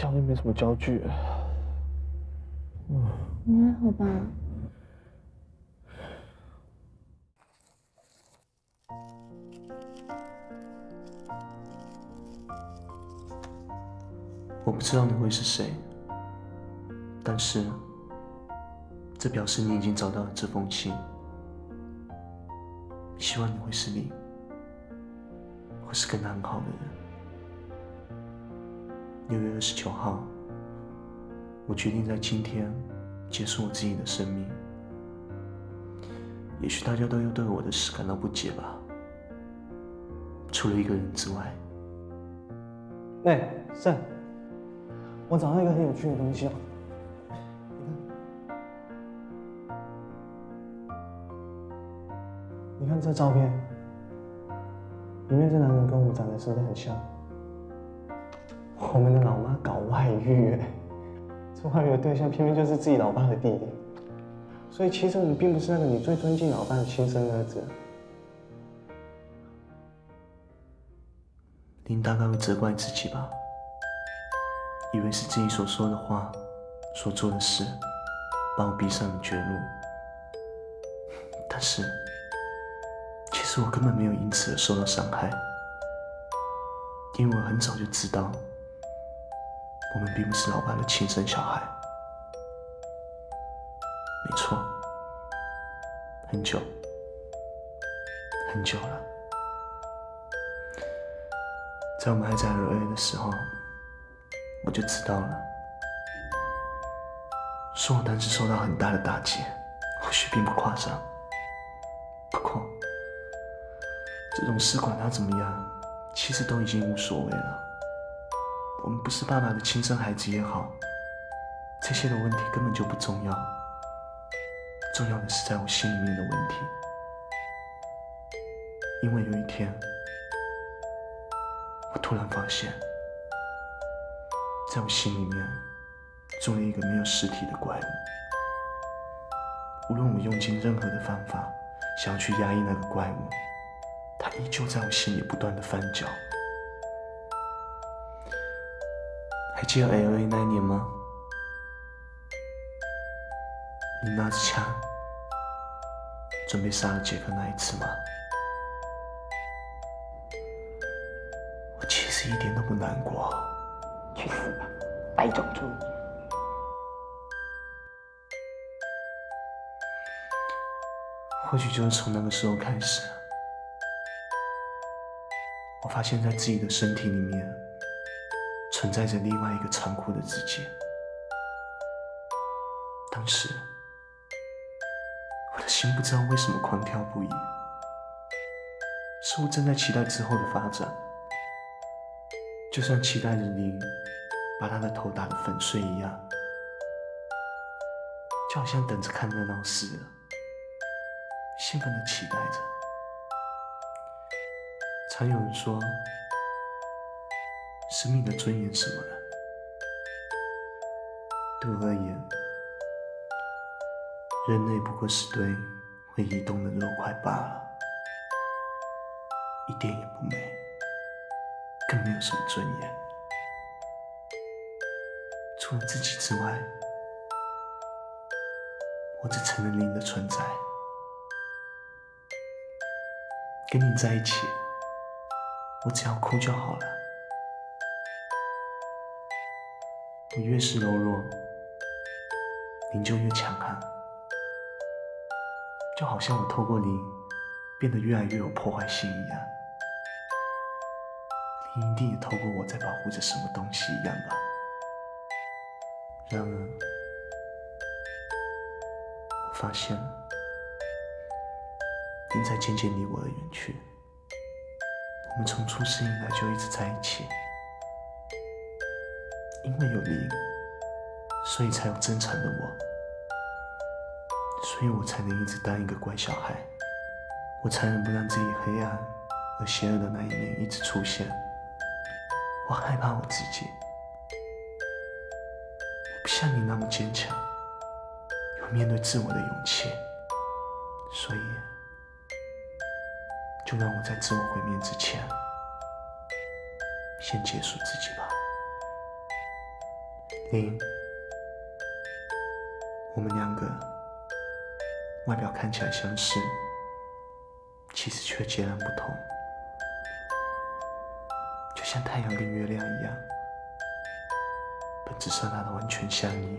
家里没什么焦距。你还好吧？我不知道你会是谁，但是这表示你已经找到了这封信。希望你会是你，会是跟他很好的人。6月29号，我决定在今天结束我自己的生命。也许大家都又对我的事感到不解吧，除了一个人之外。胜，我找到一个很有趣的东西哦。你看这照片，里面这男人跟我们长得是不是很像？我们的老妈搞外遇，这外遇的对象偏偏就是自己老爸的弟弟，所以其实我们并不是那个你最尊敬老爸的亲生儿子。您大概会责怪自己吧，以为是自己所说的话、所做的事，把我逼上了绝路。但是，其实我根本没有因此而受到伤害，因为我很早就知道，我们并不是老爸的亲生小孩。没错，很久，很久了。在我们还在2A 的时候，我就知道了。说我当时受到很大的打击，或许并不夸张。不过，这种事管他怎么样，其实都已经无所谓了。我们不是爸爸的亲生孩子也好，这些的问题根本就不重要。重要的是在我心里面的问题。因为有一天，我突然发现，在我心里面住了一个没有实体的怪物。无论我用尽任何的方法想要去压抑那个怪物，它依旧在我心里不断的翻搅。还记得 LA 那一年吗？你拿着枪准备杀了杰克那一次吗？我其实一点都不难过。去死吧，白种猪！或许就是从那个时候开始，我发现在自己的身体里面存在着另外一个残酷的自己。当时，我的心不知道为什么狂跳不已，似乎正在期待之后的发展，就像期待着你把他的头打得粉碎一样，就好像等着看热闹似的，兴奋地期待着。常有人说，生命的尊严什么的，对我而言，人类不过是堆会移动的肉块罢了，一点也不美，更没有什么尊严。除了自己之外，我只成了零的存在。跟你在一起，我只要哭就好了。你越是柔弱，您就越强悍，就好像我透过您变得越来越有破坏性一样。您一定也透过我在保护着什么东西一样吧。然而，我发现您在渐渐离我而远去。我们从出生以来就一直在一起，因为有您，所以才有正常的我，所以我才能一直当一个乖小孩，我才能不让自己黑暗而邪恶的那一面一直出现。我害怕我自己，我不像你那么坚强，有面对自我的勇气，所以就让我在自我毁灭之前，先结束自己吧。林，我们两个外表看起来相似，其实却截然不同，就像太阳跟月亮一样，本质上它的完全相异。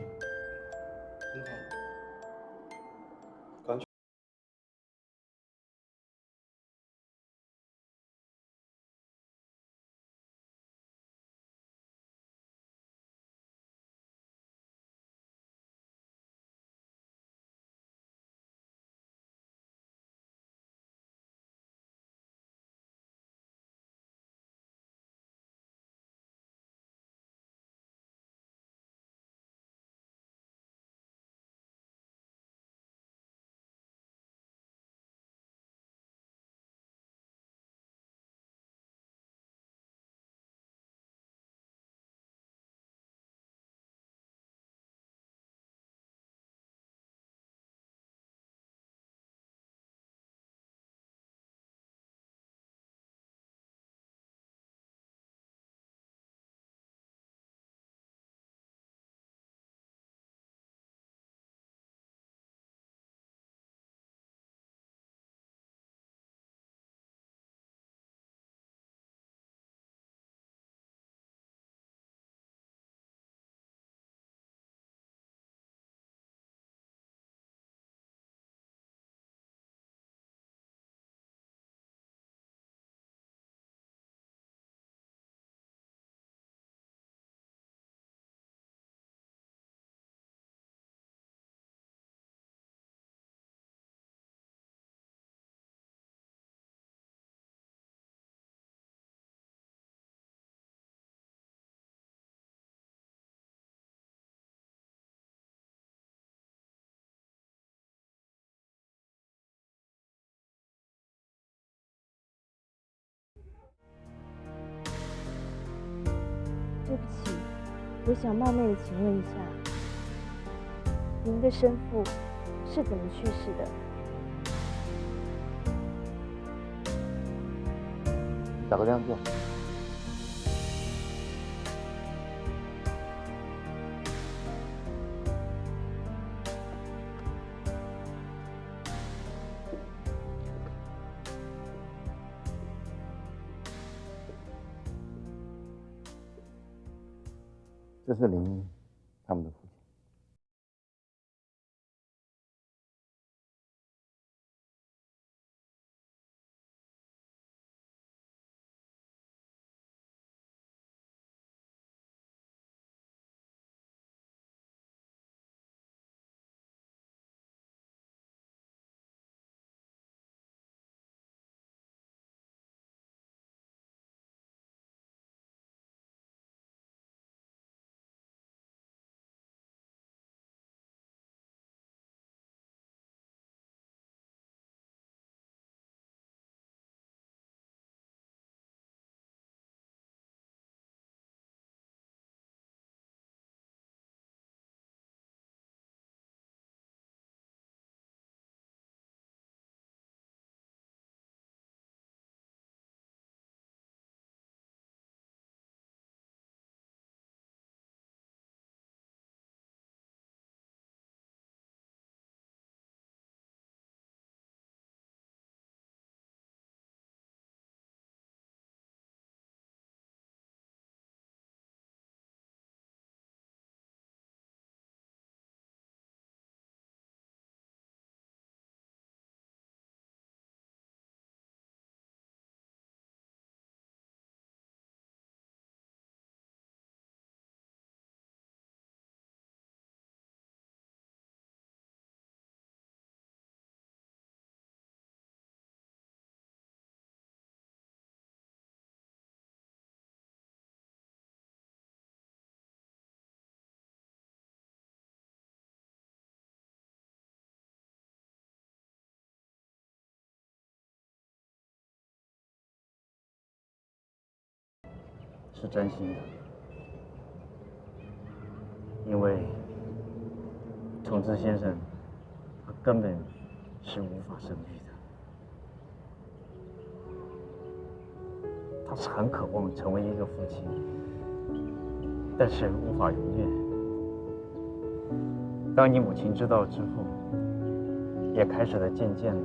很好。对不起，我想冒昧的请问一下，您的生父是怎么去世的？找个地方坐。这是林他们的父亲。是真心的，因为崇志先生他根本是无法生育的，他是很渴望成为一个父亲，但是无法如愿。当你母亲知道之后，也开始了渐渐的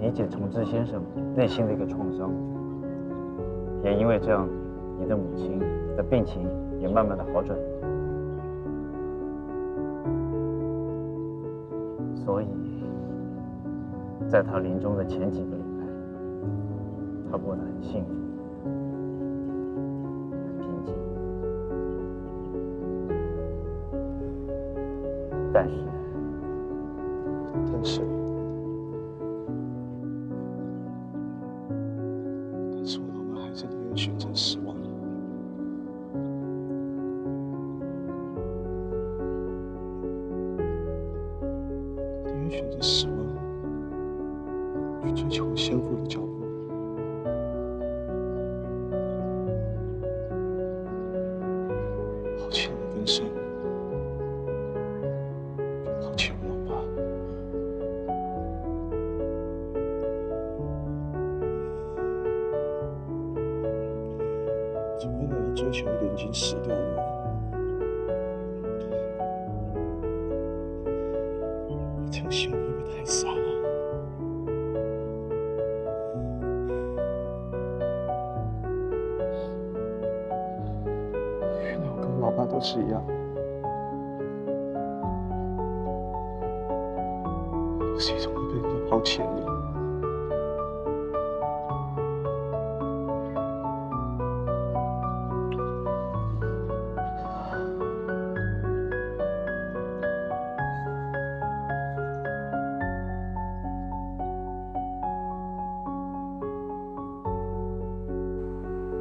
理解崇志先生内心的一个创伤。也因为这样，你的母亲的病情也慢慢的好转。所以，在他临终的前几个礼拜，他过得很幸福，很平静。但是我老妈还是宁愿选择死亡。宁愿选择死亡，去追求我先父的脚步。抛弃了根生，就抛弃我老爸。只为了要追求一个已经死掉的人。这样想会不会太傻了？原来我跟我老爸都是一样，都是一种会被人家抛弃的人。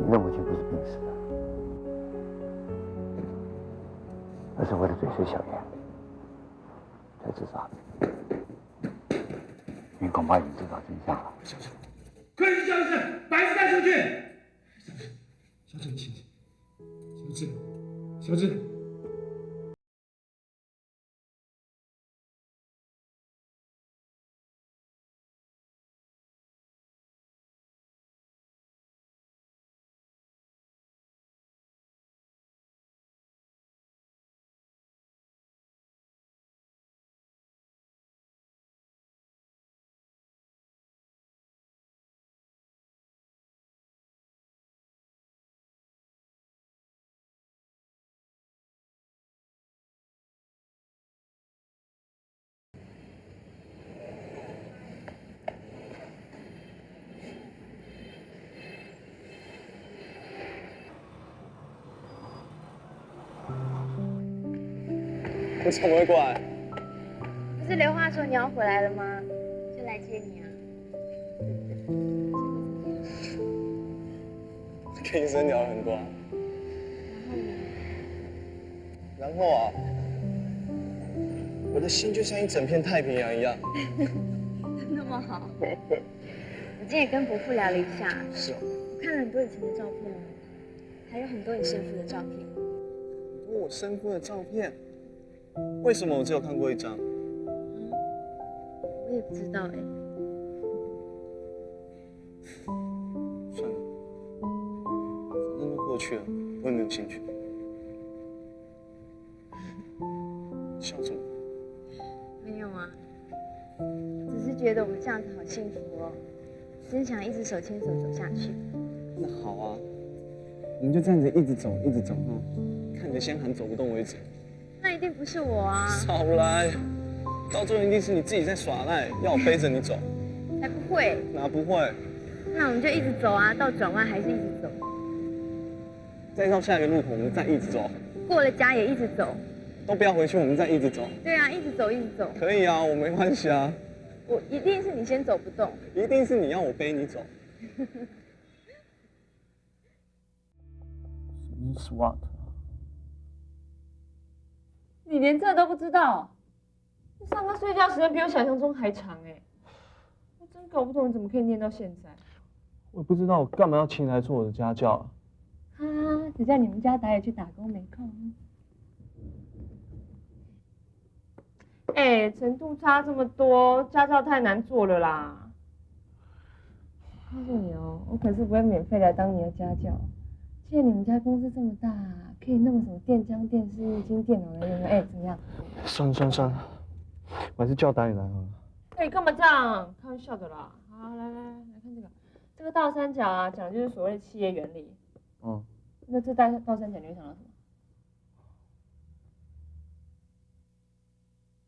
你的母亲不是病死的，而是为了追随小燕才自杀的。你恐怕已经知道真相了。快去教室，把孩子带出去！小志，你醒醒！小志。你怎么会过来？不是刘华说你要回来了吗？就来接你啊。跟医生聊了很多啊。然后啊，我的心就像一整片太平洋一样。那么好。我今天也跟伯父聊了一下，是哦。我看了很多以前的照片，还有很多你生父的照片。很多我生父的照片？为什么我只有看过一张？我也不知道哎。算了，反正都过去了，我也没有兴趣。笑什么？没有啊，只是觉得我们这样子好幸福哦，真想一直手牵手走下去。那好啊，我们就这样子一直走，一直走哦，看你的先喊走不动为止。那一定不是我啊！少来，到最后一定是你自己在耍赖，要我背着你走。才不会！哪不会？那我们就一直走啊，到转弯还是一直走。再到下一个路口，我们再一直走。过了家也一直走。都不要回去，我们再一直走。对啊，一直走，一直走。可以啊，我没关系啊。我一定是你先走不动。一定是你要我背你走。什么是 SWOT？你连这都不知道？你上课睡觉时间比我想象中还长哎！我真搞不懂你怎么可以念到现在。我也不知道我干嘛要请你来做我的家教啊。哈，只叫你们家打野去打工没空。哎，程度差这么多，家教太难做了啦。告诉你哦，我可是不会免费来当你的家教。见你们家公司这么大，可以弄什么电浆、电视、液晶、电脑来用。哎，怎么样？算了，我还是叫导演来好了。哎，干嘛这样？开玩笑的啦。好，来看这个，这个倒三角啊，讲的就是所谓的企业原理。嗯，那这倒三角你会想到什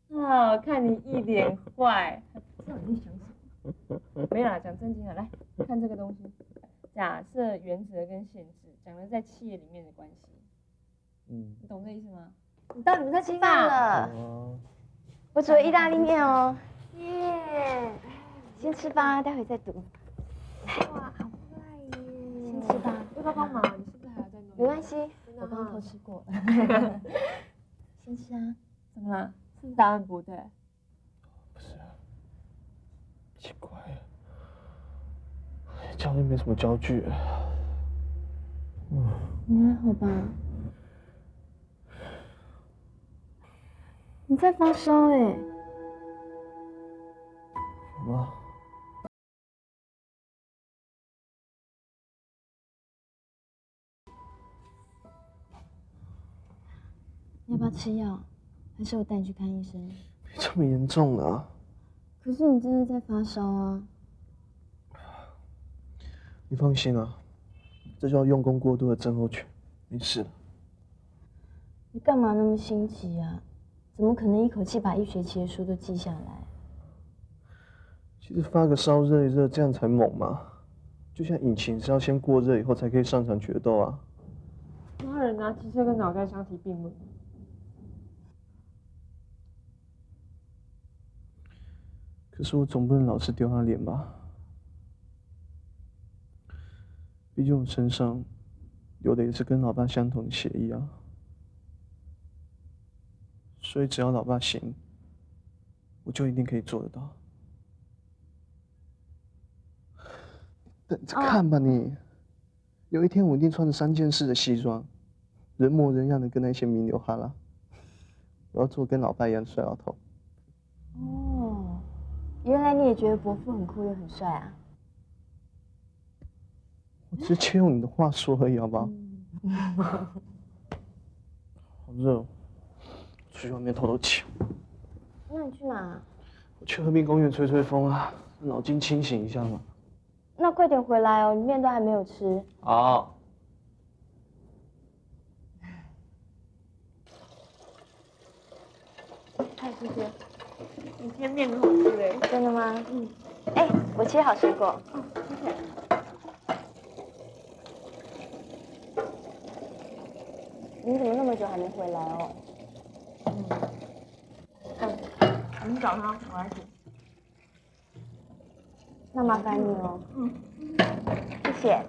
么？啊，看你一脸坏，还不知道你在想什么。没有啦，讲正经的，来看这个东西。假设原则跟限制，讲的在企业里面的关系。你懂这意思吗？你到底不在吃饭了？我煮了意大利面哦。耶！先吃吧，待会再读。哇，好快耶！先吃吧。要不要帮忙？你是不是还要再弄？没关系，我刚偷吃过了。先吃啊。怎么了？是不是答案不对？不是，奇怪，家里没什么教具。你还好吧？你在发烧哎？什么？你要不要吃药？还是我带你去看医生？没这么严重啊。可是你真的在发烧啊！你放心啊，这叫用功过度的症候群，没事的。你干嘛那么心急啊？怎么可能一口气把一学期的书都记下来？其实发个烧热一热，这样才猛嘛。就像引擎是要先过热以后才可以上场决斗啊。妈人拿机车跟脑袋相提并论。可是我总不能老是丢他脸吧？毕竟我身上有的也是跟老爸相同的血液啊。所以只要老爸行，我就一定可以做得到。等着看吧你，有一天我一定穿着3件式的西装，人模人样的跟那些名流哈拉。我要做跟老爸一样的帅老头。哦，原来你也觉得伯父很酷又很帅啊？我只是借用你的话说而已，好不好？好热哦，出去外面透透气。那你去哪？我去河滨公园吹吹风啊，脑筋清醒一下嘛。那快点回来哦，你面都还没有吃。好。看师姐，你今天面很好吃嘞。真的吗？哎，我切好水果。你怎么那么久还没回来哦？你找他，我来煮。那麻烦你哦。谢谢。